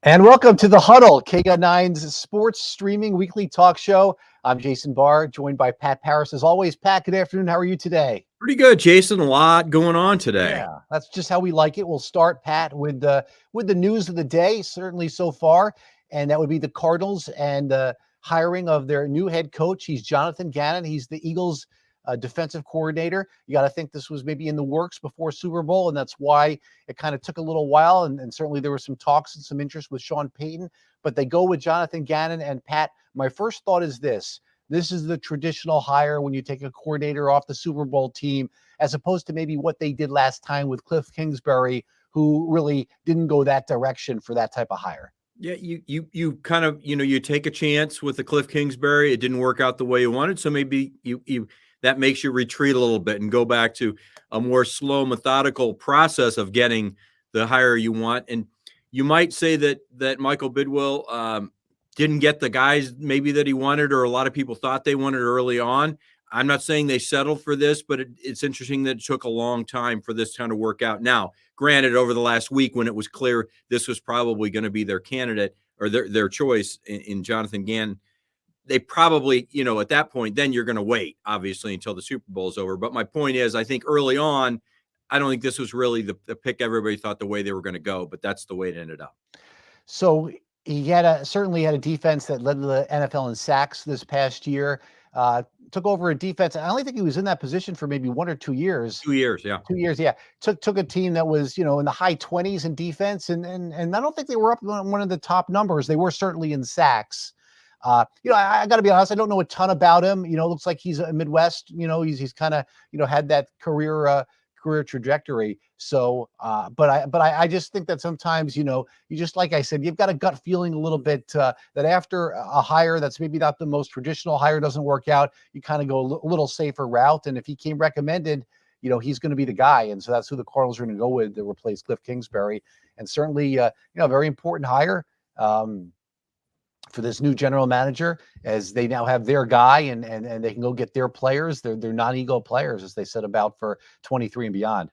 And welcome to the Huddle, KGUT9's sports streaming weekly talk show. I'm Jason Barr, joined by Pat Paris. As always, Pat, good afternoon. How are you today? Pretty good, Jason. A lot going on today. Yeah, that's just how we like it. We'll start, Pat, with the news of the day, certainly so far, and that would be the Cardinals and the hiring of their new head coach. He's Jonathan Gannon. He's the Eagles' defensive coordinator. You got to think this was maybe in the works before Super Bowl, and that's why it kind of took a little while. And certainly there was some talks and some interest with Sean Payton, but they go with Jonathan Gannon. And Pat, my first thought is this. This is the traditional hire when you take a coordinator off the Super Bowl team, as opposed to maybe what they did last time with Cliff Kingsbury, who really didn't go that direction for that type of hire. Yeah, you kind of, you take a chance with the Cliff Kingsbury. It didn't work out the way you wanted, so maybe you that makes you retreat a little bit and go back to a more slow, methodical process of getting the hire you want. And you might say that Michael Bidwill didn't get the guys maybe that he wanted, or a lot of people thought they wanted early on. I'm not saying they settled for this, but it's interesting that it took a long time for this kind of work out. Now, granted, over the last week when it was clear this was probably going to be their candidate or their choice in Jonathan Gannon, they probably, at that point, then you're going to wait, obviously, until the Super Bowl is over. But my point is, I think early on, I don't think this was really the pick everybody thought the way they were going to go, but that's the way it ended up. So he certainly had a defense that led the NFL in sacks this past year. Took over a defense. I only think he was in that position for maybe 1 or 2 years. 2 years, yeah. 2 years, yeah. Took a team that was, in the high 20s in defense, and I don't think they were up on one of the top numbers. They were certainly in sacks. I got to be honest. I don't know a ton about him. Looks like he's a Midwest. He's kind of had that career trajectory. So, but I just think that sometimes, you just, like I said, you've got a gut feeling a little bit that after a hire that's maybe not the most traditional hire doesn't work out, you kind of go a little safer route. And if he came recommended, he's going to be the guy. And so that's who the Cardinals are going to go with to replace Cliff Kingsbury. And certainly, a very important hire for this new general manager, as they now have their guy and they can go get their players. They're non-ego players, as they said about for 23 and beyond.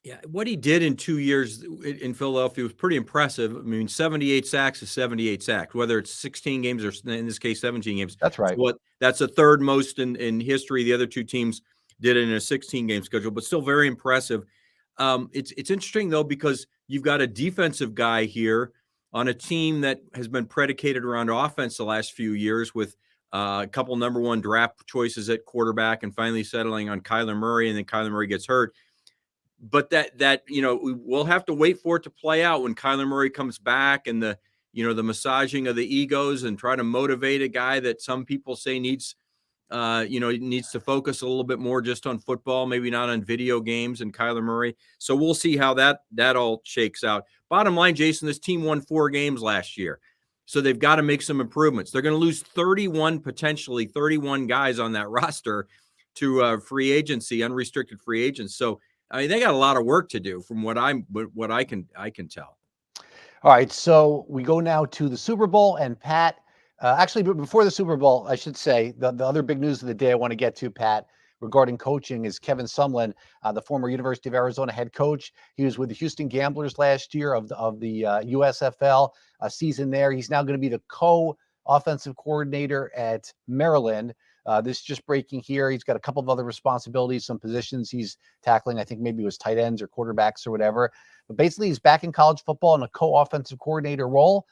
Yeah, what he did in 2 years in Philadelphia was pretty impressive. I mean, 78 sacks is 78 sacks, whether it's 16 games or in this case 17 games. That's right. That's the third most in history. The other two teams did it in a 16-game schedule, but still very impressive. It's interesting though, because you've got a defensive guy here on a team that has been predicated around offense the last few years, with a couple number one draft choices at quarterback and finally settling on Kyler Murray, and then Kyler Murray gets hurt. But that we'll have to wait for it to play out when Kyler Murray comes back, and the massaging of the egos and try to motivate a guy that some people say needs to focus a little bit more just on football, maybe not on video games, and Kyler Murray. So we'll see how that all shakes out. Bottom line, Jason, this team won 4 games last year, so they've got to make some improvements. They're going to lose potentially 31 guys on that roster to free agency, unrestricted free agents. So I mean, they got a lot of work to do from what I can tell. All right, so we go now to the Super Bowl, and Pat. Actually, before the Super Bowl, I should say the other big news of the day I want to get to, Pat, regarding coaching is Kevin Sumlin, the former University of Arizona head coach. He was with the Houston Gamblers last year of the USFL season there. He's now going to be the co-offensive coordinator at Maryland. This is just breaking here. He's got a couple of other responsibilities, some positions he's tackling. I think maybe it was tight ends or quarterbacks or whatever. But basically, he's back in college football in a co-offensive coordinator role.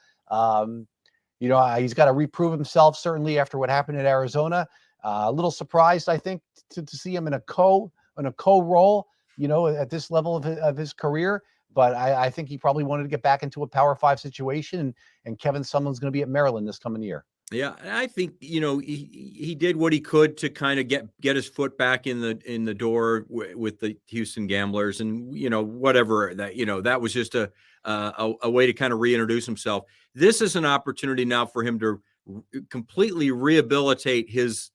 He's got to reprove himself, certainly after what happened at Arizona. A little surprised, I think, to see him in a co role, at this level of his career. But I think he probably wanted to get back into a Power 5 situation, and Kevin Sumlin's going to be at Maryland this coming year. Yeah, and I think he did what he could to kind of get his foot back in the door with the Houston Gamblers, and whatever that was just a way to kind of reintroduce himself. This is an opportunity now for him to completely rehabilitate his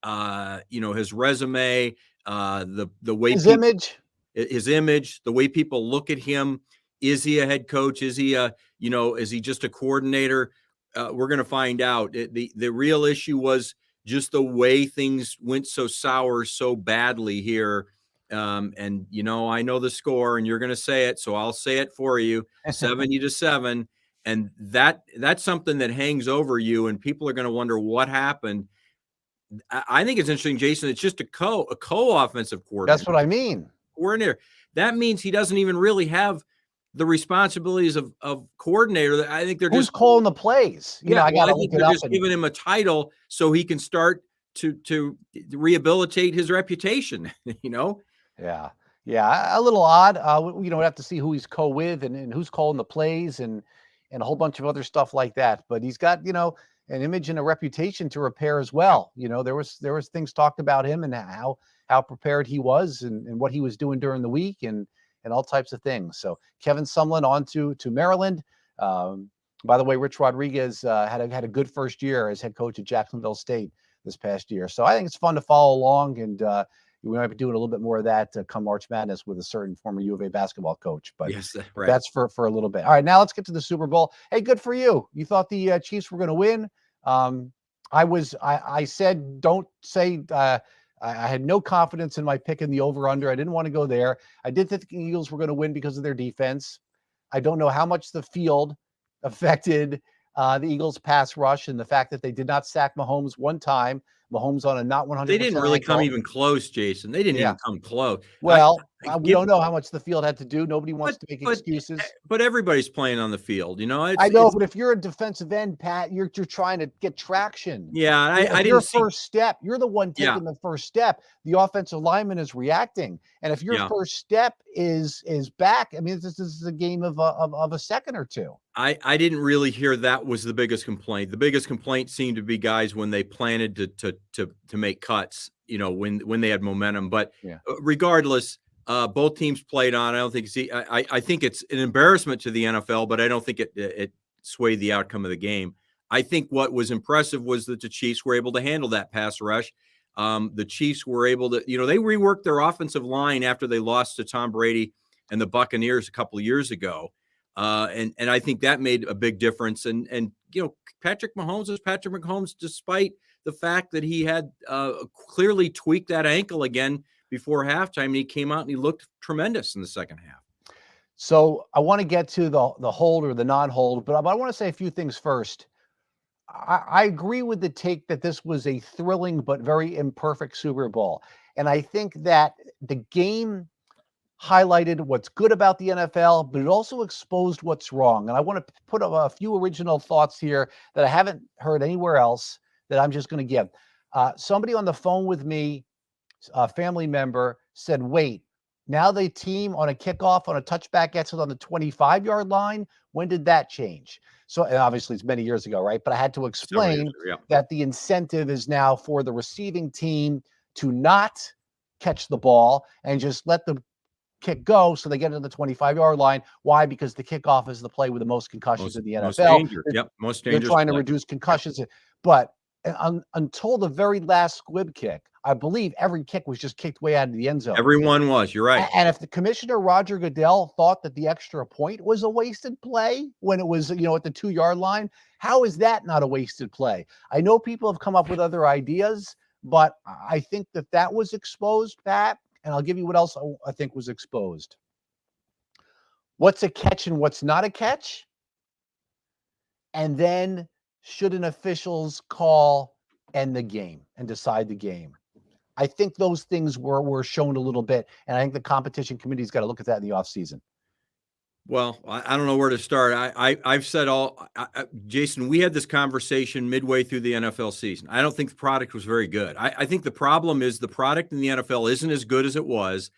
resume, the way his image, the way people look at him. Is he a head coach? Is he is he just a coordinator? We're going to find out. The real issue was just the way things went so sour so badly here. And I know the score, and you're going to say it, so I'll say it for you: 70-7. And that's something that hangs over you, and people are going to wonder what happened. I think it's interesting, Jason. It's just a co-offensive That's what coordinator. I mean. That means he doesn't even really have the responsibilities of coordinator. I think they're Who's just calling the plays? yeah. I got Well, I to look think it they're up. just And giving him a title so he can start to rehabilitate his reputation. yeah, yeah, a little odd. We have to see who he's with and who's calling the plays and a whole bunch of other stuff like that. But he's got an image and a reputation to repair as well. There was things talked about him and how prepared he was and what he was doing during the week and all types of things. So Kevin Sumlin on to Maryland. By the way, Rich Rodriguez had a good first year as head coach at Jacksonville State this past year. So I think it's fun to follow along, and we might be doing a little bit more of that come March Madness with a certain former U of A basketball coach. But Yes, right. That's for a little bit. All right, now let's get to the Super Bowl. Hey, good for you. You thought the Chiefs were going to win. I said don't say. I had no confidence in my pick in the over/under. I didn't want to go there. I did think the Eagles were going to win because of their defense. I don't know how much the field affected the Eagles' pass rush and the fact that they did not sack Mahomes one time. Mahomes on a not 100%. They didn't really ankle. come even close, Jason. They didn't Yeah. even come close. Well, we don't know how much the field had to do. Nobody wants to make excuses. But everybody's playing on the field. I know, but if you're a defensive end, Pat, you're trying to get traction. Yeah, I your didn't see. first step, you're the one taking the first step. The offensive lineman is reacting, and if your first step is back, I mean, this is a game of a second or two. I didn't really hear that was the biggest complaint. The biggest complaint seemed to be guys when they planted to make cuts. When they had momentum. But regardless, both teams played on. I don't think I think it's an embarrassment to the NFL, but I don't think it swayed the outcome of the game. I think what was impressive was that the Chiefs were able to handle that pass rush. The Chiefs were able to, they reworked their offensive line after they lost to Tom Brady and the Buccaneers a couple of years ago. And I think that made a big difference. And Patrick Mahomes is Patrick Mahomes, despite the fact that he had clearly tweaked that ankle again before halftime, and he came out and he looked tremendous in the second half. So I want to get to the hold or the non-hold, but I want to say a few things first. I agree with the take that this was a thrilling but very imperfect Super Bowl. And I think that the game highlighted what's good about the NFL, but it also exposed what's wrong. And I want to put a few original thoughts here that I haven't heard anywhere else that I'm just going to give. Somebody on the phone with me, a family member, said, wait, now they team on a kickoff on a touchback gets it on the 25-yard line. When did that change? So, and obviously it's many years ago, right? But I had to explain that the incentive is now for the receiving team to not catch the ball and just let the kick go so they get to the 25-yard line. Why? Because the kickoff is the play with the most concussions in the NFL. Most dangerous. Most dangerous. They're trying to reduce concussions. But until the very last squib kick, I believe every kick was just kicked way out of the end zone. Everyone was. You're right. And if the commissioner, Roger Goodell, thought that the extra point was a wasted play when it was, at the 2-yard line, how is that not a wasted play? I know people have come up with other ideas, but I think that was exposed, Pat. And I'll give you what else I think was exposed. What's a catch and what's not a catch? And then should an official's call end the game and decide the game? I think those things were shown a little bit. And I think the competition committee's got to look at that in the offseason. Well, I don't know where to start. I've said Jason, we had this conversation midway through the NFL season. I don't think the product was very good. I think the problem is the product in the NFL isn't as good as it was.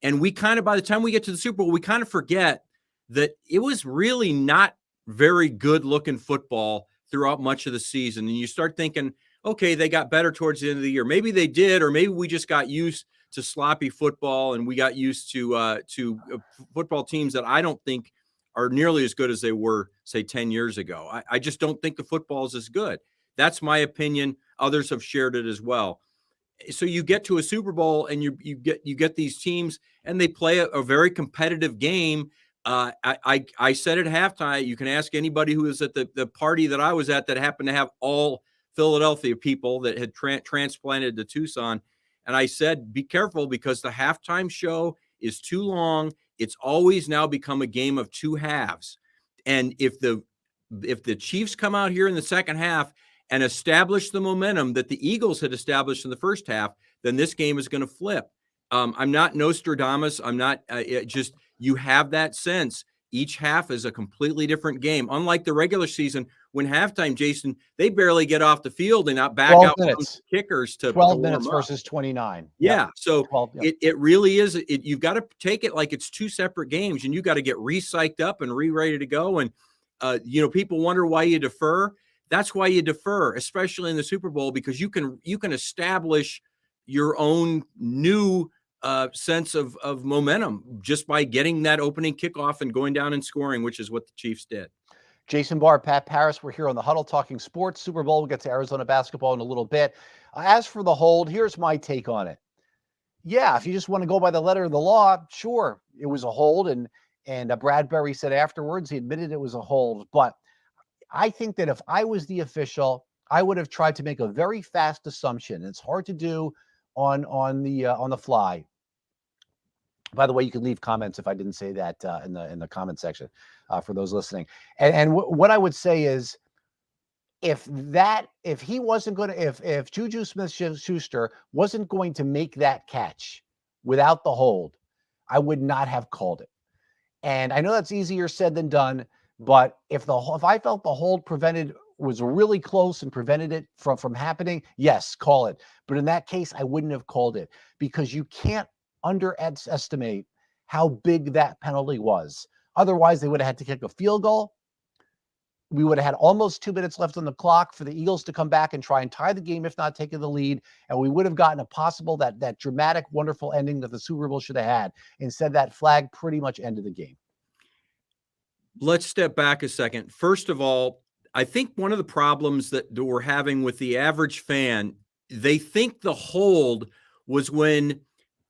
And we kind of, by the time we get to the Super Bowl, we kind of forget that it was really not very good looking football throughout much of the season. And you start thinking, okay, they got better towards the end of the year. Maybe they did, or maybe we just got used to sloppy football, and we got used to football teams that I don't think are nearly as good as they were, say, 10 years ago. I just don't think the football is as good. That's my opinion. Others have shared it as well. So you get to a Super Bowl, and you get these teams, and they play a very competitive game. I said at halftime, you can ask anybody who was at the party that I was at that happened to have all Philadelphia people that had transplanted to Tucson. And I said, be careful, because the halftime show is too long. It's always now become a game of two halves. And if the if the Chiefs come out here in the second half and establish the momentum that the Eagles had established in the first half, then this game is going to flip. I'm not Nostradamus. I'm not just, you have that sense. Each half is a completely different game. Unlike the regular season, when halftime, Jason, they barely get off the field and not back 12 out minutes. kickers to 12 warm minutes up. versus 29. Yeah. Yep. So 12, yep. it really is. You've got to take it like it's two separate games, and you got to get re-psyched up and ready to go. And, people wonder why you defer. That's why you defer, especially in the Super Bowl, because you can establish your own new sense of momentum just by getting that opening kickoff and going down and scoring, which is what the Chiefs did. Jason Barr, Pat Paris, we're here on the Huddle talking sports. Super Bowl, we'll get to Arizona basketball in a little bit. As for the hold, here's my take on it. Yeah, if you just want to go by the letter of the law, sure, it was a hold. And Bradbury said afterwards, he admitted it was a hold. But I think that if I was the official, I would have tried to make a very fast assumption. It's hard to do on the fly. By the way, you can leave comments if I didn't say that in the comment section for those listening. And what I would say is, if Juju Smith-Schuster wasn't going to make that catch without the hold, I would not have called it. And I know that's easier said than done, but if I felt the hold was really close and prevented it from happening, yes, call it. But in that case, I wouldn't have called it, because you can't underestimate how big that penalty was. Otherwise, they would have had to kick a field goal. We would have had almost 2 minutes left on the clock for the Eagles to come back and try and tie the game, if not taking the lead. And we would have gotten a possible, that dramatic, wonderful ending that the Super Bowl should have had. Instead, that flag pretty much ended the game. Let's step back a second. First of all, I think one of the problems that we're having with the average fan, they think the hold was when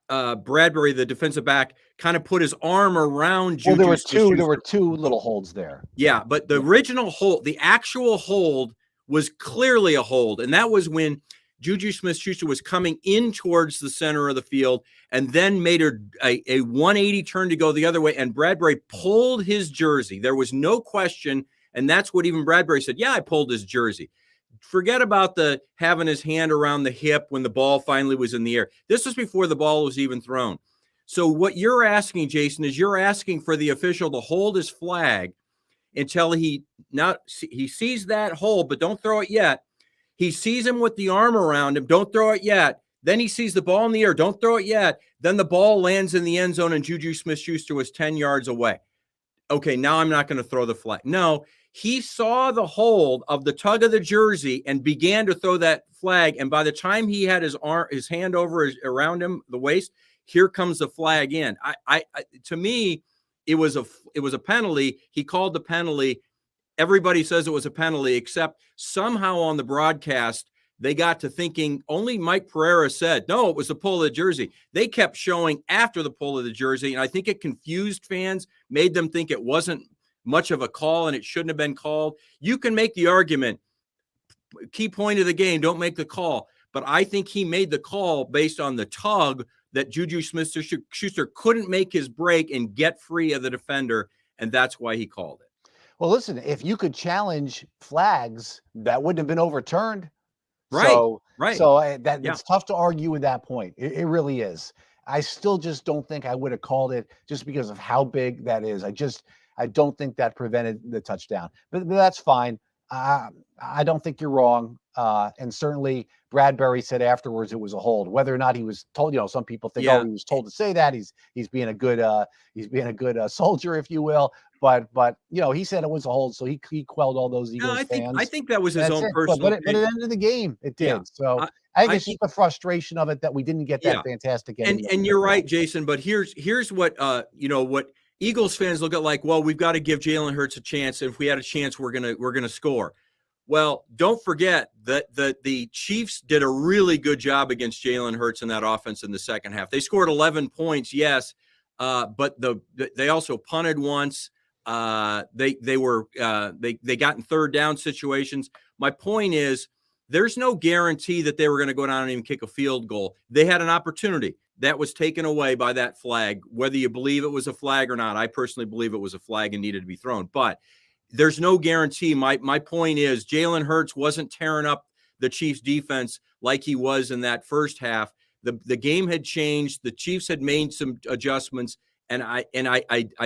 Bradbury, the defensive back, kind of put his arm around Juju. Well, there were two little holds there. Yeah, but the original hold, the actual hold, was clearly a hold, and that was when Juju Smith-Schuster was coming in towards the center of the field and then made a 180 turn to go the other way, and Bradbury pulled his jersey. There was no question, and that's what even Bradbury said. Yeah, I pulled his jersey. Forget about the having his hand around the hip when the ball finally was in the air. This was before the ball was even thrown. So what you're asking, Jason, is you're asking for the official to hold his flag until he sees that hold, but don't throw it yet. He sees him with the arm around him. Don't throw it yet. Then he sees the ball in the air. Don't throw it yet. Then the ball lands in the end zone and Juju Smith-Schuster was 10 yards away. Okay, now I'm not going to throw the flag. No, he saw the hold of the tug of the jersey and began to throw that flag. And by the time he had his hand around him, the waist, here comes the flag in. To me, it was a penalty. He called the penalty. Everybody says it was a penalty, except somehow on the broadcast, they got to thinking only Mike Pereira said, no, it was the pull of the jersey. They kept showing after the pull of the jersey, and I think it confused fans, made them think it wasn't much of a call and it shouldn't have been called. You can make the argument, key point of the game, don't make the call. But I think he made the call based on the tug that Juju Smith-Schuster couldn't make his break and get free of the defender, and that's why he called it. Well, listen, if you could challenge flags, that wouldn't have been overturned. Right. So Yeah. it's tough to argue with that point. It really is. I still just don't think I would have called it just because of how big that is. I don't think that prevented the touchdown, but that's fine. I don't think you're wrong. And certainly Bradbury said afterwards it was a hold. Whether or not he was told, some people think, he was told to say that. He's being a good soldier, if you will. But he said it was a hold, so he quelled all those Eagles fans. I think that was his own personal. But at the end of the game, it did. Yeah. So I think it's just the frustration of it that we didn't get that fantastic ending. And you're right, Jason. But here's what what Eagles fans look at like. Well, we've got to give Jalen Hurts a chance. If we had a chance, we're gonna score. Well, don't forget that the Chiefs did a really good job against Jalen Hurts in that offense in the second half. They scored 11 points, yes, but they also punted once. They got in third down situations. My point is, there's no guarantee that they were going to go down and even kick a field goal. They had an opportunity that was taken away by that flag. Whether you believe it was a flag or not, I personally believe it was a flag and needed to be thrown. But there's no guarantee. My point is Jalen Hurts wasn't tearing up the Chiefs defense like he was in that first half. The game had changed. The Chiefs had made some adjustments, and I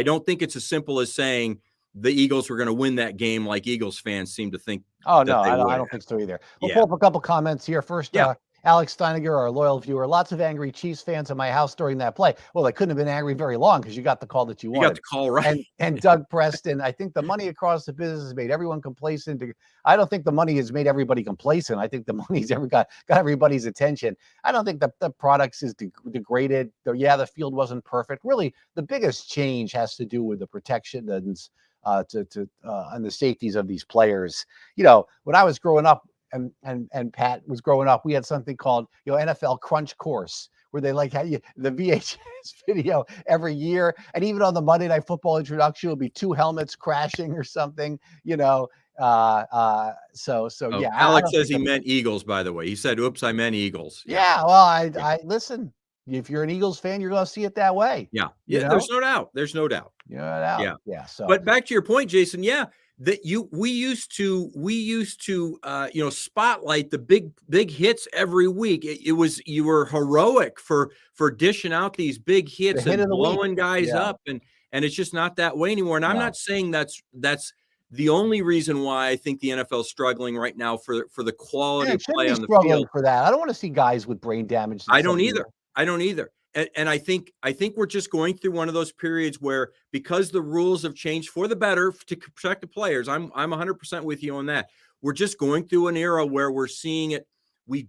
don't think it's as simple as saying the Eagles were going to win that game like Eagles fans seem to think. Oh, that no, they I would. don't think so either. We'll Yeah. pull up a couple comments here. First, Yeah. Alex Steiniger, our loyal viewer, lots of angry Chiefs fans in my house during that play. Well, they couldn't have been angry very long because you got the call that you You wanted. got the call right. And Doug Preston, I think the money across the business has made everyone complacent. I don't think the money has made everybody complacent. I think the money's got everybody's attention. I don't think the products is degraded. Yeah, the field wasn't perfect. Really, the biggest change has to do with the protection and the safeties of these players. You know, when I was growing up and Pat was growing up, we had something called, NFL Crunch Course, where they had the VHS video every year. And even on the Monday Night Football introduction, it would be two helmets crashing or something, So Oh, yeah. Alex says he meant Eagles, by the way. He said, oops, I meant Eagles. Yeah. Well, I listen, if you're an Eagles fan, you're going to see it that way. Yeah. There's no doubt. There's no doubt. Yeah. So, but back to your point, Jason, that we used to spotlight the big hits every week. You were heroic for dishing out these big hits and blowing guys up, and it's just not that way anymore. And I'm not saying that's the only reason why I think the NFL is struggling right now for the quality of play on the field. For that, I don't want to see guys with brain damage. I don't either. And I think we're just going through one of those periods where, because the rules have changed for the better to protect the players, I'm 100% with you on that. We're just going through an era where we're seeing it. You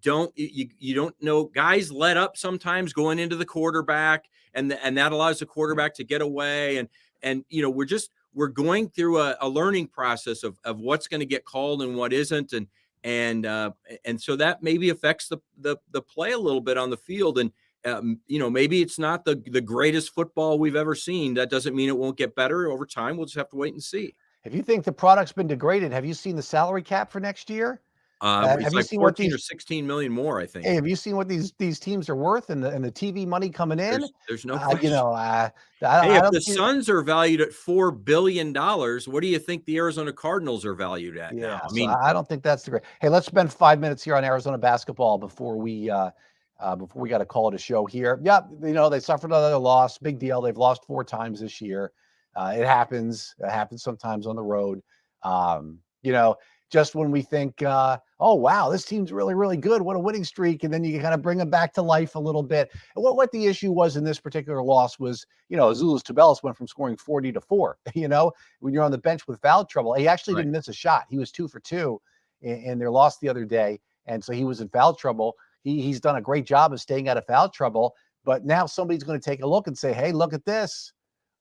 don't know, guys let up sometimes going into the quarterback, and that allows the quarterback to get away. And we're going through a learning process of what's going to get called and what isn't. And so that maybe affects the play a little bit on the field. And, maybe it's not the greatest football we've ever seen. That doesn't mean it won't get better over time. We'll just have to wait and see. If you think the product's been degraded, have you seen the salary cap for next year? It's like 14 or 16 million more, I think. Hey, have you seen what these teams are worth and the TV money coming in? There's no question. If the Suns are valued at $4 billion, what do you think the Arizona Cardinals are valued at now? I don't think that's the great. Hey, let's spend 5 minutes here on Arizona basketball before we got to call it a show here. Yeah, they suffered another loss. Big deal. They've lost 4 times this year. It happens. It happens sometimes on the road. Just when we think, oh, wow, this team's really, really good. What a winning streak. And then you kind of bring them back to life a little bit. And what the issue was in this particular loss was, Azuolas Tubelis went from scoring 40 to 4. When you're on the bench with foul trouble, he actually didn't miss a shot. He was 2 for 2 in their loss the other day. And so he was in foul trouble. He's done a great job of staying out of foul trouble. But now somebody's going to take a look and say, hey, look at this.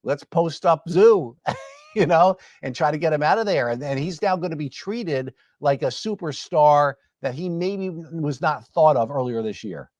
Let's post up Zoo. And try to get him out of there. And he's now going to be treated like a superstar that he maybe was not thought of earlier this year.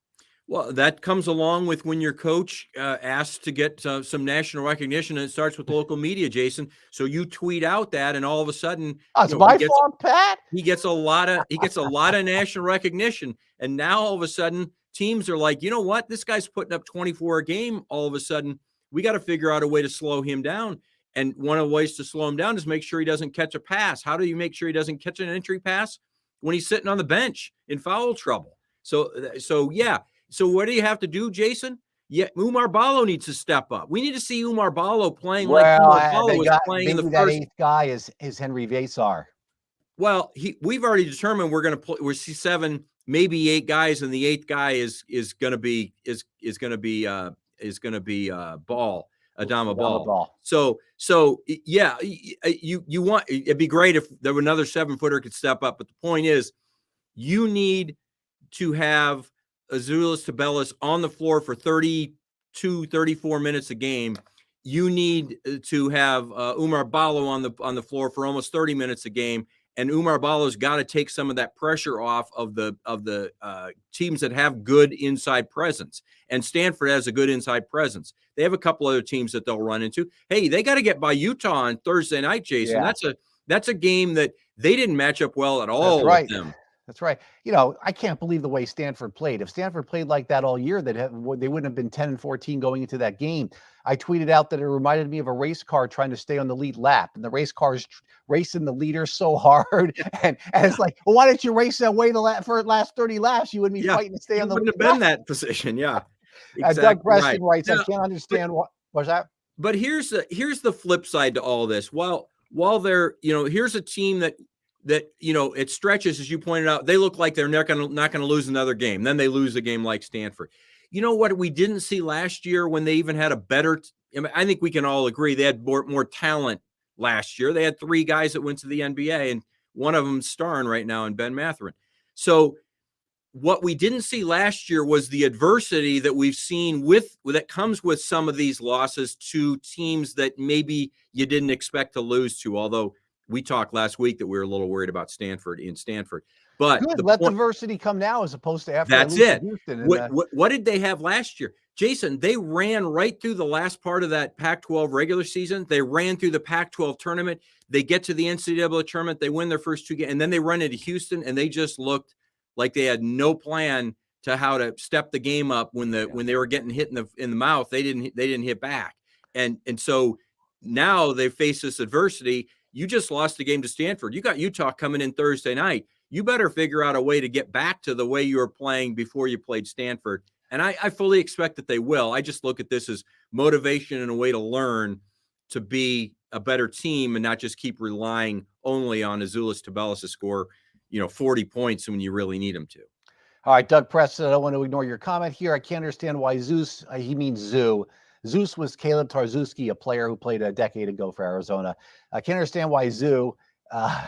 Well, that comes along with when your coach asks to get some national recognition, and it starts with local media, Jason. So you tweet out that, and all of a sudden, it's my fault, Pat. He gets a lot of national recognition, and now all of a sudden, teams are like, you know what? This guy's putting up 24 a game. All of a sudden, we got to figure out a way to slow him down. And one of the ways to slow him down is make sure he doesn't catch a pass. How do you make sure he doesn't catch an entry pass? When he's sitting on the bench in foul trouble. So what do you have to do, Jason? Yeah, Umar Ballo needs to step up. We need to see Umar Ballo playing like Umar Ballo was playing in the first. That 8th guy is Henry Vasar. Well, we've already determined we're going to play. We see 7, maybe 8 guys, and the 8th guy is going to be Ball. Adama Ball. So yeah, you want, it'd be great if there were another 7-footer could step up. But the point is, you need to have Azuolas Tubelis on the floor for 32, 34 minutes a game. You need to have Umar Ballo on the floor for almost 30 minutes a game. And Umar Ballo's got to take some of that pressure off of the teams that have good inside presence. And Stanford has a good inside presence. They have a couple other teams that they'll run into. Hey, they got to get by Utah on Thursday night, Jason. Yeah. That's a game that they didn't match up well at all with them. That's right. You know, I can't believe the way Stanford played. If Stanford played like that all year, they wouldn't have been 10-14 going into that game. I tweeted out that it reminded me of a race car trying to stay on the lead lap, and the race car is racing the leader so hard, and it's like, well, why didn't you race that way for the last 30 laps? You wouldn't be Yeah, fighting to stay you on the wouldn't lead have been lap. in that position. Yeah, Doug exactly right. Preston writes, I Now, can't understand what was that. but here's the flip side to all this. While they're, here's a team that it stretches, as you pointed out. They look like they're not gonna lose another game. Then they lose a game like Stanford. You know what we didn't see last year when they even had a better. I think we can all agree they had more talent last year. They had 3 guys that went to the NBA, and one of them starring right now in Ben Mathurin. So what we didn't see last year was the adversity that we've seen that comes with some of these losses to teams that maybe you didn't expect to lose to. Although we talked last week that we were a little worried about Stanford, but Good. the Let the point, adversity come now as opposed to after I that's lose to it. Houston. What did they have last year, Jason? They ran right through the last part of that Pac-12 regular season. They ran through the Pac-12 tournament. They get to the NCAA tournament. They win their first 2 games, and then they run into Houston, and they just looked like they had no plan to how to step the game up when they were getting hit in the mouth. They didn't hit back, and so now they face this adversity. You just lost a game to Stanford. You got Utah coming in Thursday night. You better figure out a way to get back to the way you were playing before you played Stanford. And I fully expect that they will. I just look at this as motivation and a way to learn to be a better team and not just keep relying only on Azuolas Tubelis to score, 40 points when you really need him to. All right, Doug Preston, I don't want to ignore your comment here. I can't understand why Zeus, he means Zoo. Zeus was Caleb Tarzuski, a player who played a decade ago for Arizona. I can't understand why Zoo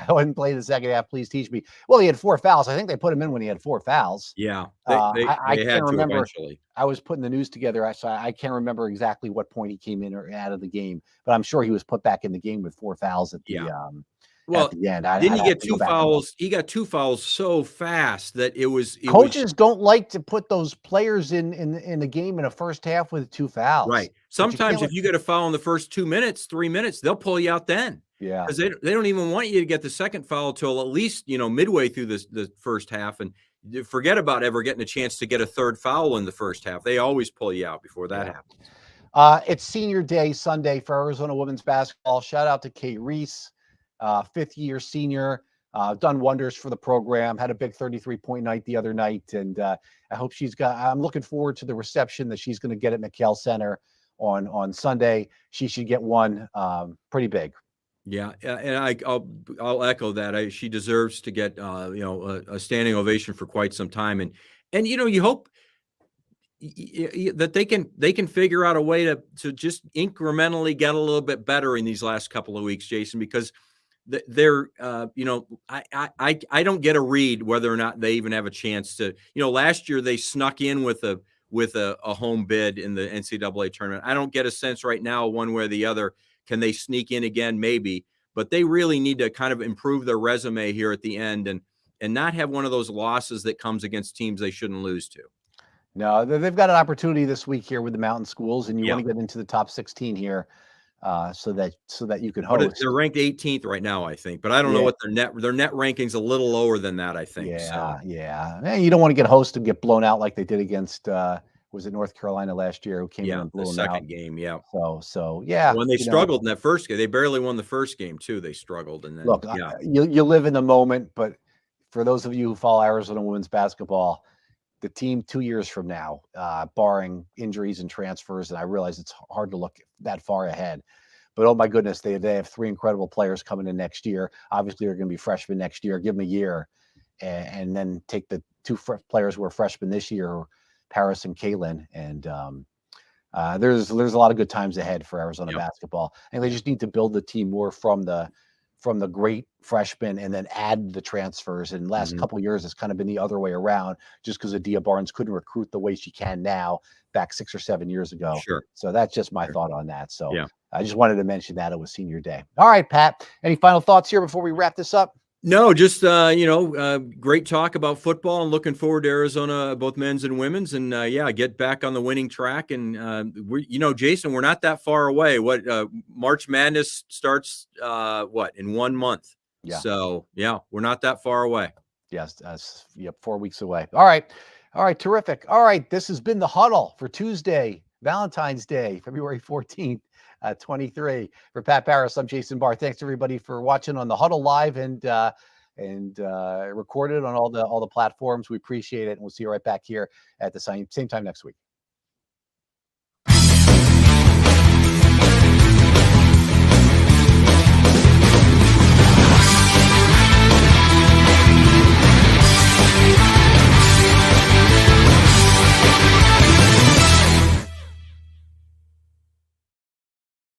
wouldn't play the second half. Please teach me. Well, he had 4 fouls. I think they put him in when he had 4 fouls. Yeah, I they can't had to remember. eventually. I was putting the news together, so I can't remember exactly what point he came in or out of the game, but I'm sure he was put back in the game with 4 fouls at the Well, at the end. didn't he get 2 fouls? He got 2 fouls so fast that coaches don't like to put those players in the game in a first half with 2 fouls. Right. Sometimes if you get a foul in the first 2 minutes, 3 minutes, they'll pull you out then. Yeah. Because they don't even want you to get the second foul till at least, midway through the first half. And forget about ever getting a chance to get a third foul in the first half. They always pull you out before that happens. It's senior day Sunday for Arizona women's basketball. Shout out to Kate Reese, 5th-year senior, done wonders for the program. Had a big 33-point night the other night, and I hope I'm looking forward to the reception that she's going to get at McKell Center on Sunday. She should get one pretty big. Yeah, and I'll echo that. She deserves to get a standing ovation for quite some time, and you hope that they can figure out a way to just incrementally get a little bit better in these last couple of weeks, Jason, because they're I don't get a read whether or not they even have a chance to. Last year they snuck in with a home bid in the NCAA tournament. I don't get a sense right now one way or the other. Can they sneak in again? Maybe, but they really need to kind of improve their resume here at the end and not have one of those losses that comes against teams they shouldn't lose to. No, they've got an opportunity this week here with the mountain schools, and you want to get into the top 16 here, so that you can host. They're ranked 18th right now, I think, but I don't know what their net ranking's a little lower than that, I think. Yeah. And you don't want to get hosted and get blown out like they did against was it North Carolina last year, who came in and blew them out? The second game, yeah. So yeah. When they struggled in that first game, they barely won the first game too. They struggled, and then look, you live in the moment, but for those of you who follow Arizona women's basketball, the team 2 years from now, barring injuries and transfers, and I realize it's hard to look that far ahead, but oh my goodness, they have 3 incredible players coming in next year. Obviously, they're going to be freshmen next year. Give them a year, and then take the 2 players who are freshmen this year, Paris and Kaylin, and there's a lot of good times ahead for Arizona basketball, and they just need to build the team more from the great freshmen and then add the transfers. And last couple of years, it's kind of been the other way around, just because Adia Barnes couldn't recruit the way she can now back 6 or 7 years ago. Sure. So that's just my thought on that. So I just wanted to mention that it was senior day. All right, Pat, any final thoughts here before we wrap this up? No, just great talk about football, and looking forward to Arizona, both men's and women's, and get back on the winning track. And Jason, we're not that far away. March Madness starts in 1 month. Yeah. So we're not that far away. Yes. Yep. 4 weeks away. All right. All right. Terrific. All right. This has been the Huddle for Tuesday, Valentine's Day, February 14th, 23. For Pat Barris, I'm Jason Barr. Thanks everybody for watching on the Huddle live and recorded on all the platforms. We appreciate it. And we'll see you right back here at the same time next week.